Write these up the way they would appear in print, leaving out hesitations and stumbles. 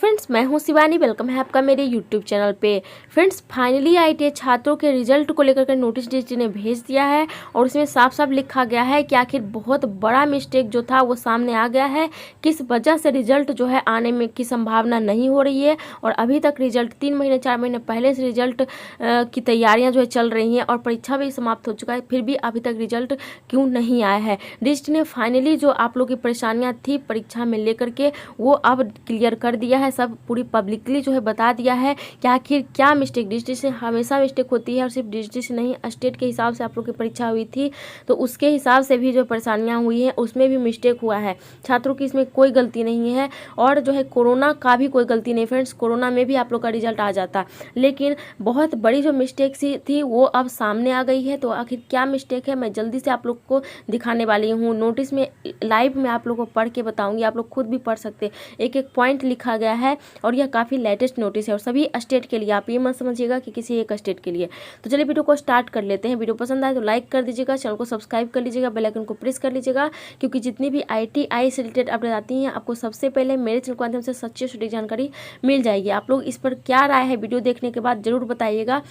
Friends, मैं हूं Shivani. Welcome है आपका मेरे यूट्यूब चैनल पे। फ्रेंड्स, फाइनली आईटीआई छात्रों के रिजल्ट को लेकर के नोटिस डीजी ने भेज दिया है और उसमें साफ साफ लिखा गया है कि आखिर बहुत बड़ा मिस्टेक जो था वो सामने आ गया है। किस वजह से रिजल्ट जो है आने में की संभावना नहीं हो रही है और अभी तक रिजल्ट 3 महीने 4 महीने पहले से रिजल्ट की तैयारियाँ जो है चल रही हैं और परीक्षा भी समाप्त हो चुका है, फिर भी अभी तक रिजल्ट क्यों नहीं आया है। डीजी ने फाइनली जो आप लोग की परेशानियाँ थी परीक्षा में लेकर के वो अब क्लियर कर दिया है। सब पूरी पब्लिकली जो है बता दिया है कि आखिर क्या मिस्टेक। डिस्ट्रिक्ट से हमेशा मिस्टेक होती है और सिर्फ डिस्ट्रिक्ट से नहीं, स्टेट के हिसाब से आप लोग की परीक्षा हुई थी तो उसके हिसाब से भी जो परेशानियां हुई हैं उसमें भी मिस्टेक हुआ है। छात्रों की इसमें कोई गलती नहीं है और जो है कोरोना का भी कोई गलती नहीं। फ्रेंड्स, कोरोना में भी आप लोग का रिजल्ट आ जाता, लेकिन बहुत बड़ी जो मिस्टेक सी थी वो अब सामने आ गई है। तो आखिर क्या मिस्टेक है मैं जल्दी से आप लोग को दिखाने वाली हूँ। नोटिस में लाइव में आप लोग को पढ़ के बताऊंगी, आप लोग खुद भी पढ़ सकते। एक एक पॉइंट लिखा गया है और यह काफ़ी लेटेस्ट नोटिस है और सभी स्टेट के लिए। आप ये मत समझिएगा कि किसी एक स्टेट के लिए। तो चलिए वीडियो को स्टार्ट कर लेते हैं। वीडियो पसंद आए तो लाइक कर दीजिएगा, चैनल को सब्सक्राइब कर लीजिएगा, बेल आइकन को प्रेस कर लीजिएगा, क्योंकि जितनी भी आईटीआई से रिलेटेड अपडेट आती हैं आपको सबसे पहले मेरे चैनल के माध्यम से सच्ची सटीक जानकारी मिल जाएगी। आप लोग इस पर क्या राय है वीडियो देखने के बाद जरूर बताइएगा।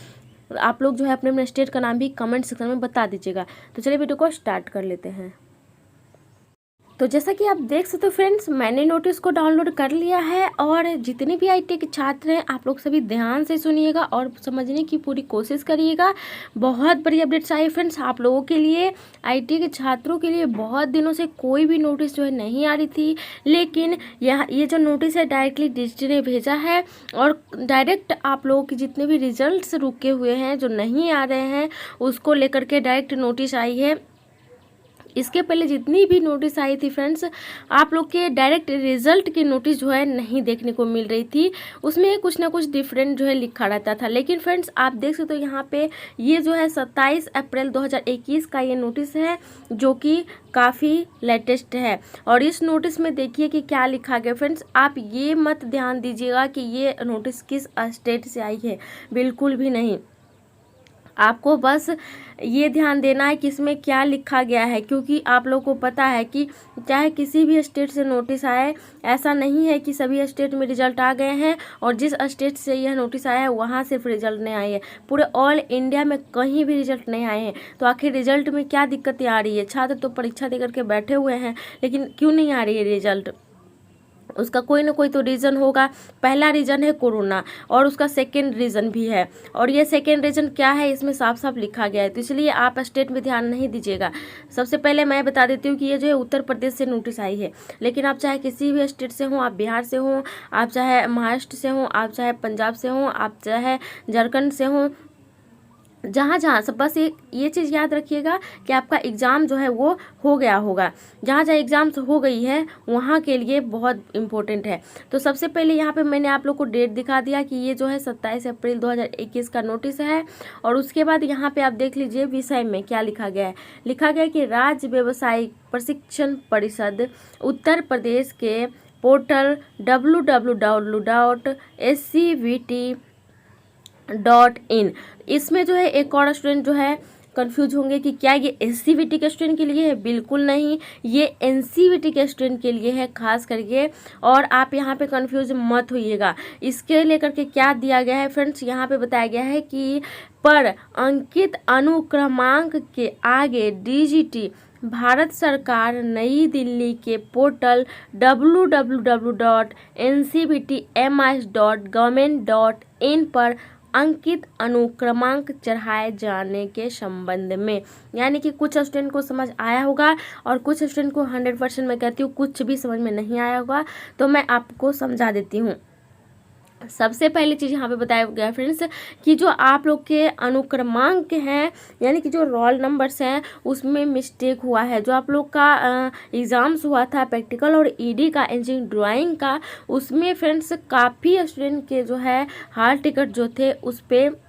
आप लोग जो है अपने अपने स्टेट का नाम भी कमेंट सेक्शन में बता दीजिएगा। तो चलिए वीडियो को स्टार्ट कर लेते हैं। तो जैसा कि आप देख सकते हो फ्रेंड्स, मैंने नोटिस को डाउनलोड कर लिया है और जितने भी आईटीआई के छात्र हैं आप लोग सभी ध्यान से सुनिएगा और समझने की पूरी कोशिश करिएगा। बहुत बड़ी अपडेट्स आई फ्रेंड्स आप लोगों के लिए। आईटीआई के छात्रों के लिए बहुत दिनों से कोई भी नोटिस जो है नहीं आ रही थी, लेकिन ये जो नोटिस है डायरेक्टली डीजी ने भेजा है और डायरेक्ट आप लोगों के जितने भी रिजल्ट्स रुके हुए हैं जो नहीं आ रहे हैं उसको लेकर के डायरेक्ट नोटिस आई है। इसके पहले जितनी भी नोटिस आई थी फ्रेंड्स, आप लोग के डायरेक्ट रिजल्ट की नोटिस जो है नहीं देखने को मिल रही थी। उसमें कुछ ना कुछ डिफरेंट जो है लिखा रहता था। लेकिन फ्रेंड्स आप देख सकते हो यहाँ पे ये जो है 27 अप्रैल 2021 का ये नोटिस है जो कि काफ़ी लेटेस्ट है। और इस नोटिस में देखिए कि क्या लिखा गया। फ्रेंड्स, आप ये मत ध्यान दीजिएगा कि ये नोटिस किस स्टेट से आई है, बिल्कुल भी नहीं। आपको बस ये ध्यान देना है कि इसमें क्या लिखा गया है, क्योंकि आप लोगों को पता है कि चाहे किसी भी स्टेट से नोटिस आए, ऐसा नहीं है कि सभी स्टेट में रिजल्ट आ गए हैं और जिस स्टेट से यह नोटिस आया है वहाँ सिर्फ रिजल्ट नहीं आए है। पूरे ऑल इंडिया में कहीं भी रिजल्ट नहीं आए हैं। तो आखिर रिजल्ट में क्या दिक्कतें आ रही है? छात्र तो परीक्षा देकर के बैठे हुए हैं, लेकिन क्यों नहीं आ रही है रिजल्ट? उसका कोई ना कोई तो रीज़न होगा। पहला रीज़न है कोरोना और उसका सेकेंड रीज़न भी है, और ये सेकेंड रीज़न क्या है इसमें साफ साफ लिखा गया है। तो इसलिए आप स्टेट में ध्यान नहीं दीजिएगा। सबसे पहले मैं बता देती हूँ कि ये जो है उत्तर प्रदेश से नोटिस आई है, लेकिन आप चाहे किसी भी स्टेट से हों, आप बिहार से हों, आप चाहे महाराष्ट्र से हों, आप चाहे पंजाब से हों, आप चाहे झारखंड से हों, जहाँ जहाँ सब बस ये चीज़ याद रखिएगा कि आपका एग्ज़ाम जो है वो हो गया होगा। जहाँ जहाँ एग्ज़ाम्स हो गई है वहाँ के लिए बहुत इम्पोर्टेंट है। तो सबसे पहले यहाँ पे मैंने आप लोग को डेट दिखा दिया कि ये जो है 27 अप्रैल 2021 का नोटिस है। और उसके बाद यहाँ पे आप देख लीजिए विषय में क्या लिखा गया है। लिखा गया है कि राज्य व्यावसायिक प्रशिक्षण परिषद उत्तर प्रदेश के पोर्टल www.scvt.in। इसमें जो है एक और स्टूडेंट जो है कंफ्यूज होंगे कि क्या ये एससीवीटी के स्टूडेंट के लिए है। बिल्कुल नहीं, ये एनसीवीटी के स्टूडेंट के लिए है खास करके। और आप यहाँ पे कंफ्यूज मत होइएगा। इसके लेकर के क्या दिया गया है फ्रेंड्स, यहाँ पे बताया गया है कि पर अंकित अनुक्रमांक के आगे डीजीटी भारत सरकार नई दिल्ली के पोर्टल www.ncbtmis.government.in पर अंकित अनुक्रमांक चढ़ाए जाने के संबंध में। यानी कि कुछ स्टूडेंट को समझ आया होगा और कुछ स्टूडेंट को 100% मैं कहती हूँ कुछ भी समझ में नहीं आया होगा। तो मैं आपको समझा देती हूँ। सबसे पहली चीज़ यहाँ पे बताया गया फ्रेंड्स कि जो आप लोग के अनुक्रमांक हैं, यानी कि जो रोल नंबर्स हैं उसमें मिस्टेक हुआ है। जो आप लोग का एग्ज़ाम्स हुआ था प्रैक्टिकल और ईडी का, इंजीनियरिंग ड्राइंग का, उसमें फ्रेंड्स काफ़ी स्टूडेंट के जो है हाल टिकट जो थे उस पर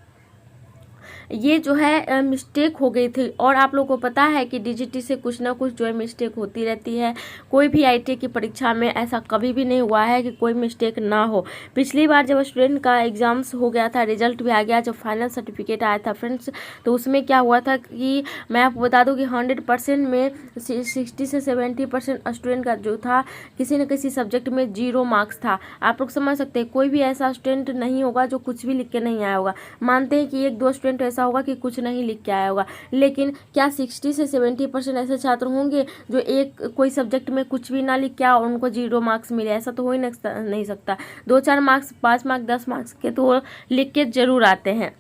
ये जो है मिस्टेक हो गई थी। और आप लोगों को पता है कि डीजीटी से कुछ ना कुछ जो है मिस्टेक होती रहती है। कोई भी आईटीआई की परीक्षा में ऐसा कभी भी नहीं हुआ है कि कोई मिस्टेक ना हो। पिछली बार जब स्टूडेंट का एग्जाम्स हो गया था, रिजल्ट भी आ गया, जब फाइनल सर्टिफिकेट आया था फ्रेंड्स, तो उसमें क्या हुआ था कि मैं आपको बता दूं कि 100% में 60 से 70% स्टूडेंट का जो था किसी न किसी सब्जेक्ट में 0 मार्क्स था। आप लोग समझ सकते हैं, कोई भी ऐसा स्टूडेंट नहीं होगा जो कुछ भी लिख के नहीं आया होगा। मानते हैं कि 1-2 स्टूडेंट ऐसा होगा कि कुछ नहीं लिख के आया होगा, लेकिन क्या 60 से 70% ऐसे छात्र होंगे जो एक कोई सब्जेक्ट में कुछ भी ना लिख के और उनको 0 मार्क्स मिले? ऐसा तो हो ही नहीं सकता। 2-4 मार्क्स, 5 मार्क्स, 10 मार्क्स के तो लिख के जरूर आते हैं,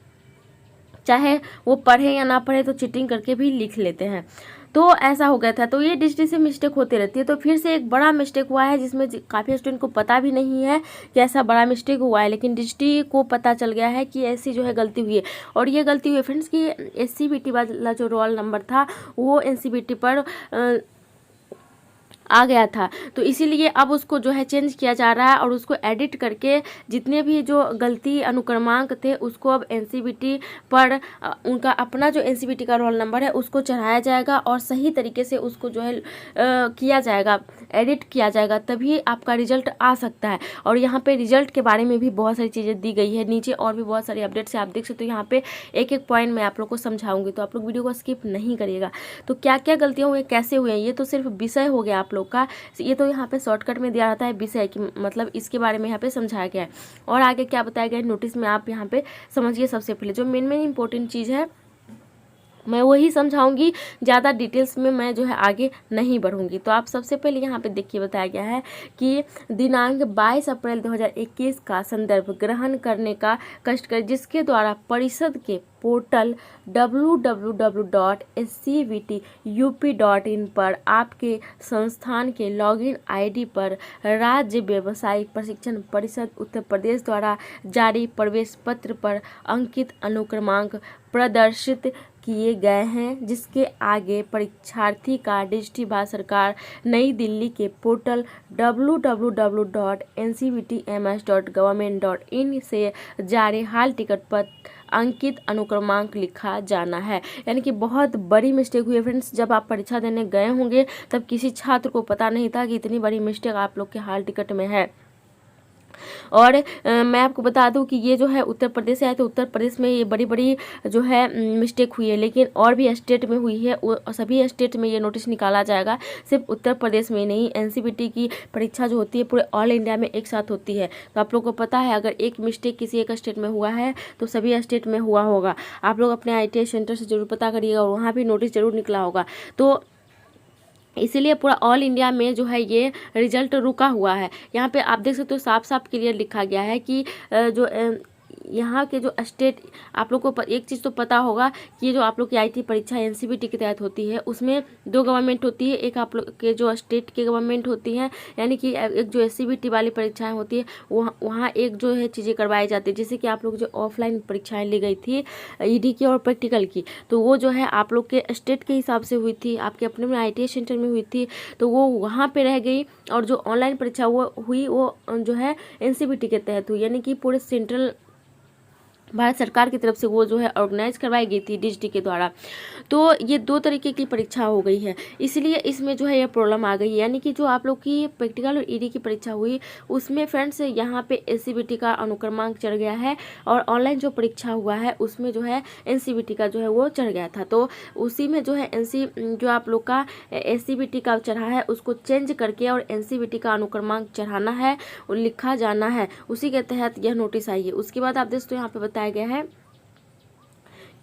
चाहे वो पढ़े या ना पढ़े, तो चीटिंग करके भी लिख लेते हैं। तो ऐसा हो गया था। तो ये डिस्ट्री से मिस्टेक होती रहती है। तो फिर से एक बड़ा मिस्टेक हुआ है जिसमें काफ़ी स्टूडेंट को पता भी नहीं है कि ऐसा बड़ा मिस्टेक हुआ है, लेकिन डिस्ट्री को पता चल गया है कि ऐसी जो है गलती हुई है। और ये गलती हुई है फ्रेंड्स कि एससीबीटी वाला जो रोल नंबर था वो एनसीबीटी पर आ गया था। तो इसीलिए अब उसको जो है चेंज किया जा रहा है और उसको एडिट करके जितने भी जो गलती अनुक्रमांक थे उसको अब एनसीबीटी पर उनका अपना जो एनसीबीटी का रोल नंबर है उसको चढ़ाया जाएगा और सही तरीके से उसको जो है किया जाएगा, एडिट किया जाएगा, तभी आपका रिजल्ट आ सकता है। और यहाँ पे रिजल्ट के बारे में भी बहुत सारी चीज़ें दी गई है नीचे, और भी बहुत सारी अपडेट्स है, आप देख सकते हो। यहाँ पे एक एक पॉइंट मैं आप लोग को समझाऊंगी, तो आप लोग वीडियो को स्किप नहीं करिएगा। तो क्या क्या गलतियाँ हुई, कैसे हुई हैं, ये तो सिर्फ विषय हो गया आप लोग का। ये तो यहाँ पे शॉर्टकट में दिया रहता है विषय की, मतलब इसके बारे में यहाँ पे समझाया गया है। और आगे क्या बताया गया है नोटिस में, आप यहाँ पे समझिए। सबसे पहले जो मेन इंपॉर्टेंट चीज़ है मैं वही समझाऊंगी, ज़्यादा डिटेल्स में मैं जो है आगे नहीं बढ़ूंगी। तो आप सबसे पहले यहाँ पे देखिए, बताया गया है कि दिनांक 22 अप्रैल 2021 का संदर्भ ग्रहण करने का कष्ट कर, जिसके द्वारा परिषद के पोर्टल www.scvtup.in पर आपके संस्थान के लॉगिन आईडी पर राज्य व्यावसायिक प्रशिक्षण परिषद उत्तर प्रदेश द्वारा जारी प्रवेश पत्र पर अंकित अनुक्रमांक प्रदर्शित किए गए हैं, जिसके आगे परीक्षार्थी का डिस्ट्रिक्ट भारत सरकार नई दिल्ली के पोर्टल www.ncvtms.gov.in से जारी हाल टिकट पर अंकित अनुक्रमांक लिखा जाना है। यानी कि बहुत बड़ी मिस्टेक हुई है फ्रेंड्स। जब आप परीक्षा देने गए होंगे तब किसी छात्र को पता नहीं था कि इतनी बड़ी मिस्टेक आप लोग के हाल टिकट में है। और मैं आपको बता दूं कि ये जो है उत्तर प्रदेश से आए, तो उत्तर प्रदेश में ये बड़ी बड़ी जो है मिस्टेक हुई है, लेकिन और भी स्टेट में हुई है। सभी स्टेट में ये नोटिस निकाला जाएगा, सिर्फ उत्तर प्रदेश में नहीं। एनसीबीटी की परीक्षा जो होती है पूरे ऑल इंडिया में एक साथ होती है। तो आप लोग को पता है, अगर एक मिस्टेक किसी एक स्टेट में हुआ है तो सभी स्टेट में हुआ होगा। आप लोग अपने ITI सेंटर से जरूर पता करिएगा और वहाँ भी नोटिस जरूर निकला होगा। तो इसीलिए पूरा ऑल इंडिया में जो है ये रिजल्ट रुका हुआ है। यहाँ पे आप देख सकते हो साफ साफ क्लियर लिखा गया है कि जो यहाँ के जो स्टेट, आप लोग को एक चीज़ तो पता होगा कि ये जो आप लोग की IT परीक्षा एनसीबीटी के तहत होती है उसमें 2 गवर्नमेंट होती है। एक आप लोग के जो स्टेट के गवर्नमेंट होती हैं, यानी कि एक जो एससीबीटी वाली परीक्षाएं होती है वहाँ एक जो है चीज़ें करवाई जाती है। जैसे कि आप लोग जो ऑफलाइन परीक्षाएं ली गई थी ED की और प्रैक्टिकल की, तो वो जो है आप लोग के स्टेट के हिसाब से हुई थी, आपके अपने में ITI सेंटर में हुई थी, तो वो वहाँ पर रह गई। और जो ऑनलाइन परीक्षा वो हुई वो जो है एनसीबीटी के तहत हुई, यानी कि पूरे सेंट्रल भारत सरकार की तरफ से वो जो है ऑर्गेनाइज करवाई गई थी DGT के द्वारा। तो ये 2 तरीके की परीक्षा हो गई है, इसलिए इसमें जो है ये प्रॉब्लम आ गई है। यानी कि जो आप लोग की प्रैक्टिकल और ED की परीक्षा हुई उसमें फ्रेंड्स यहाँ पे एनसीबीटी का अनुक्रमांक चढ़ गया है, और ऑनलाइन जो परीक्षा हुआ है उसमें जो है एनसीबीटी का जो है वो चढ़ गया था। तो उसी में जो है जो आप लोग का एनसीबीटी का चढ़ा है उसको चेंज करके और एनसीबीटी का अनुक्रमांक चढ़ाना है और लिखा जाना है, उसी के तहत यह नोटिस आई है। उसके बाद आप दोस्तों यहाँ पे बताया गया है,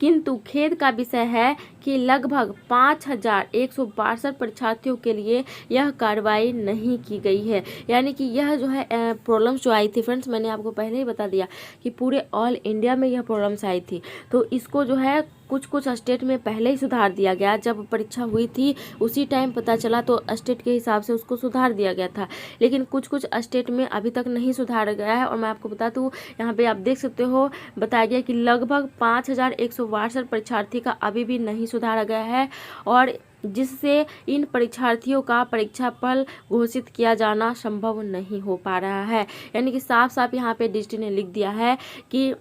किंतु खेद का विषय है कि लगभग 5162 परीक्षार्थियों के लिए यह कार्रवाई नहीं की गई है। यानी कि यह जो है प्रॉब्लम्स जो आई थी फ्रेंड्स, मैंने आपको पहले ही बता दिया कि पूरे ऑल इंडिया में यह प्रॉब्लम्स आई थी। तो इसको जो है कुछ स्टेट में पहले ही सुधार दिया गया। जब परीक्षा हुई थी उसी टाइम पता चला तो स्टेट के हिसाब से उसको सुधार दिया गया था, लेकिन कुछ स्टेट में अभी तक नहीं सुधारा गया है। और मैं आपको बता दूँ, यहाँ पे आप देख सकते हो बताया गया कि लगभग 5162 परीक्षार्थी का अभी भी नहीं सुधारा गया है, और जिससे इन परीक्षार्थियों का परीक्षा फल घोषित किया जाना संभव नहीं हो पा रहा है। यानी कि साफ साफ यहाँ पे DGT ने लिख दिया है कि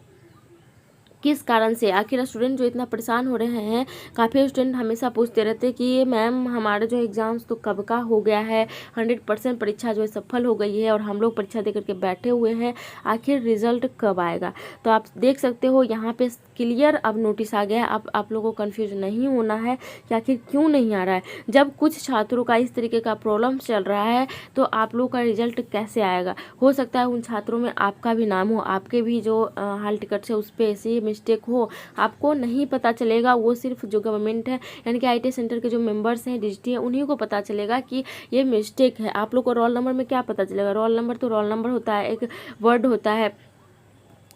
किस कारण से आखिर स्टूडेंट जो इतना परेशान हो रहे हैं। काफ़ी स्टूडेंट हमेशा पूछते रहते हैं कि मैम हमारा जो एग्ज़ाम्स तो कब का हो गया है, 100% परीक्षा जो है सफल हो गई है और हम लोग परीक्षा दे करके बैठे हुए हैं, आखिर रिजल्ट कब आएगा। तो आप देख सकते हो यहाँ पे क्लियर अब नोटिस आ गया है। अब आप लोगों को कन्फ्यूज नहीं होना है कि आखिर क्यों नहीं आ रहा है। जब कुछ छात्रों का इस तरीके का प्रॉब्लम चल रहा है तो आप लोगों का रिजल्ट कैसे आएगा। हो सकता है उन छात्रों में आपका भी नाम हो, आपके भी जो हाल टिकट है उस पर ऐसी मिस्टेक हो, आपको नहीं पता चलेगा। वो सिर्फ जो गवर्नमेंट है यानी कि आईटी सेंटर के जो मेंबर्स हैं डिजिटी है उन्हीं को पता चलेगा कि ये मिस्टेक है। आप लोग को रोल नंबर में क्या पता चलेगा। रोल नंबर तो रोल नंबर होता है, एक वर्ड होता है,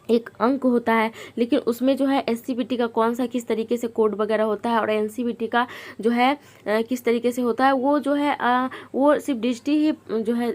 एक अंक होता है, लेकिन उसमें जो है एससीबीटी का कौन सा किस तरीके से कोड वगैरह होता है और एनसीबीटी का जो है किस तरीके से होता है, वो जो है वो सिर्फ डिजिटी ही जो है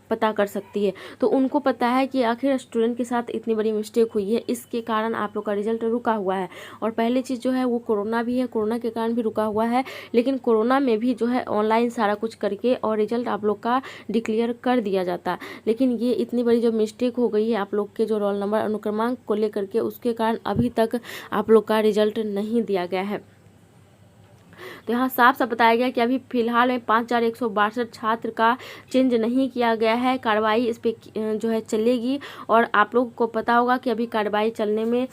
पता कर सकती है। तो उनको पता है कि आखिर स्टूडेंट के साथ इतनी बड़ी मिस्टेक हुई है, इसके कारण आप लोग का रिजल्ट रुका हुआ है। और पहली चीज़ जो है वो कोरोना भी है, कोरोना के कारण भी रुका हुआ है, लेकिन कोरोना में भी जो है ऑनलाइन सारा कुछ करके और रिजल्ट आप लोग का डिक्लेयर कर दिया जाता। लेकिन ये इतनी बड़ी जो मिस्टेक हो गई है आप लोग के जो रोल नंबर अनुक्रमांक को लेकर के, उसके कारण अभी तक आप लोग का रिजल्ट नहीं दिया गया है। तो यहाँ साफ साफ बताया गया कि अभी फिलहाल में 5162 छात्र का चेंज नहीं किया गया है। कार्रवाई इस पर जो है चलेगी और आप लोग को पता होगा कि अभी कार्रवाई चलने में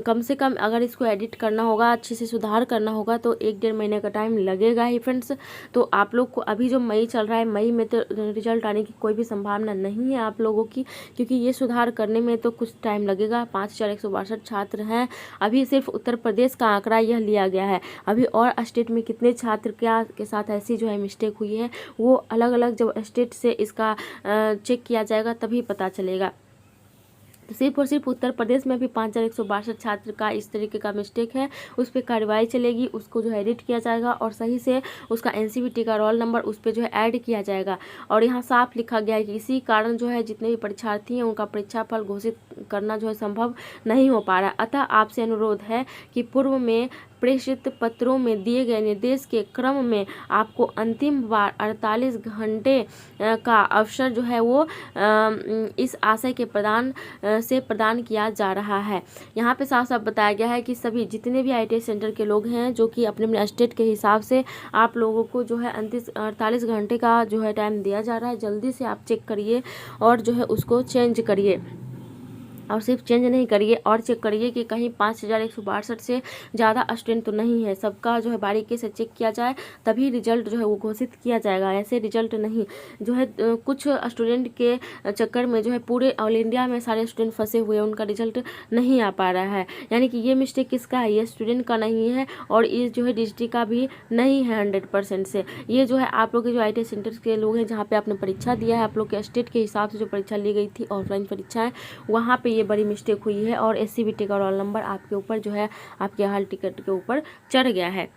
कम से कम अगर इसको एडिट करना होगा, अच्छे से सुधार करना होगा तो 1-1.5 महीने का टाइम लगेगा ही फ्रेंड्स। तो आप लोग को अभी जो मई चल रहा है, मई में तो रिजल्ट आने की कोई भी संभावना नहीं है आप लोगों की, क्योंकि ये सुधार करने में तो कुछ टाइम लगेगा। 5162 छात्र हैं। अभी सिर्फ उत्तर प्रदेश का आंकड़ा यह लिया गया है। अभी और स्टेट में कितने छात्र क्या के साथ ऐसी जो है मिस्टेक हुई है वो अलग अलग जब स्टेट से इसका चेक किया जाएगा तभी पता चलेगा। तो सिर्फ और सिर्फ उत्तर प्रदेश में भी 5162 छात्र का इस तरीके का मिस्टेक है, उस पर कार्रवाई चलेगी, उसको जो है एडिट किया जाएगा और सही से उसका एनसीबीटी का रोल नंबर उस पर जो है ऐड किया जाएगा। और यहाँ साफ लिखा गया है कि इसी कारण जो है जितने भी परीक्षार्थी हैं उनका परीक्षा फल घोषित करना जो है संभव नहीं हो पा रहा है। अतः आपसे अनुरोध है कि पूर्व में प्रेषित पत्रों में दिए गए निर्देश के क्रम में आपको अंतिम बार 48 घंटे का अवसर जो है वो इस आशय के प्रदान किया जा रहा है। यहाँ पे साफ साफ बताया गया है कि सभी जितने भी आईटीआई सेंटर के लोग हैं जो कि अपने अपने स्टेट के हिसाब से आप लोगों को जो है 48 घंटे का जो है टाइम दिया जा रहा है। जल्दी से आप चेक करिए और जो है उसको चेंज करिए। और सिर्फ चेंज नहीं करिए और चेक करिए कि कहीं 5162 से ज़्यादा स्टूडेंट तो नहीं है। सबका जो है बारीकी से चेक किया जाए तभी रिजल्ट जो है वो घोषित किया जाएगा। ऐसे रिजल्ट नहीं जो है कुछ स्टूडेंट के चक्कर में जो है पूरे ऑल इंडिया में सारे स्टूडेंट फंसे हुए हैं, उनका रिजल्ट नहीं आ पा रहा है। यानी कि ये मिस्टेक किसका है, ये स्टूडेंट का नहीं है और ये जो है डिजिटी का भी नहीं है 100% से। ये जो है आप लोग के जो IT सेंटर के लोग हैं जहाँ पे आपने परीक्षा दिया है, आप लोग के स्टेट के हिसाब से जो परीक्षा ली गई थी ऑफलाइन परीक्षाएँ, वहाँ पे ये बड़ी मिस्टेक हुई है और एससीबीटी का रोल नंबर आपके ऊपर जो है आपके हाल टिकट के ऊपर चढ़ गया है।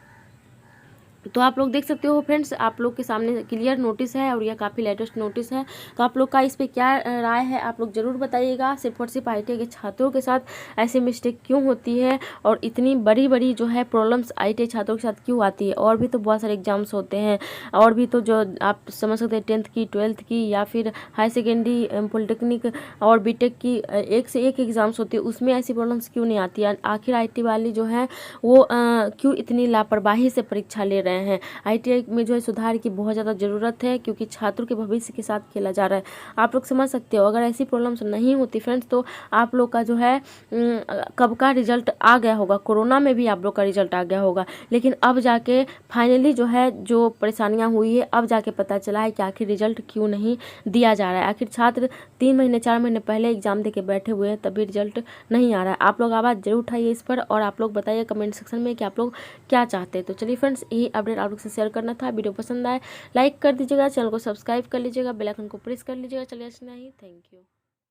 तो आप लोग देख सकते हो फ्रेंड्स, आप लोग के सामने क्लियर नोटिस है और यह काफ़ी लेटेस्ट नोटिस है। तो आप लोग का इस पे क्या राय है आप लोग ज़रूर बताइएगा। सिर्फ और सिर्फ ITA के छात्रों के साथ ऐसी मिस्टेक क्यों होती है और इतनी बड़ी बड़ी जो है प्रॉब्लम्स ITA छात्रों के साथ क्यों आती है। और भी तो बहुत सारे एग्जाम्स होते हैं और भी तो जो आप समझ सकते हैं 10th की 12th की या फिर हाई सेकेंडरी पॉलिटेक्निक और बीटेक की एक से एक एग्ज़ाम्स होती है, उसमें ऐसी प्रॉब्लम्स क्यों नहीं आती है। आखिर IT वाली जो है वो क्यों इतनी लापरवाही से परीक्षा ले रहे हैं। ITA में जो है सुधार की बहुत ज़्यादा ज़रूरत है क्योंकि छात्रों के भविष्य के साथ खेला जा रहा है। आप लोग समझ सकते हो। अगर ऐसी प्रॉब्लम्स नहीं होती फ्रेंड्स तो आप लोग का जो है कब का रिजल्ट आ गया होगा। कोरोना में भी आप लोग का रिजल्ट आ गया होगा, लेकिन अब जाके फाइनली जो है जो परेशानियां हुई है अब जाके पता चला है कि आखिर रिजल्ट क्यों नहीं दिया जा रहा है। आखिर छात्र 3 महीने 4 महीने पहले एग्जाम दे के बैठे हुए हैं तभी रिजल्ट नहीं आ रहा है। आप लोग आवाज़ जरूर उठाइए इस पर और आप लोग बताइए कमेंट सेक्शन में कि आप लोग क्या चाहते हैं। तो चलिए फ्रेंड्स, यही अपडेट आप लोग से शेयर करना था। वीडियो पसंद आए लाइक कर दीजिएगा, चैनल को सब्सक्राइब कर लीजिएगा, बेल आइकन को प्रेस कर लीजिएगा। चलिए इतना ही, थैंक यू।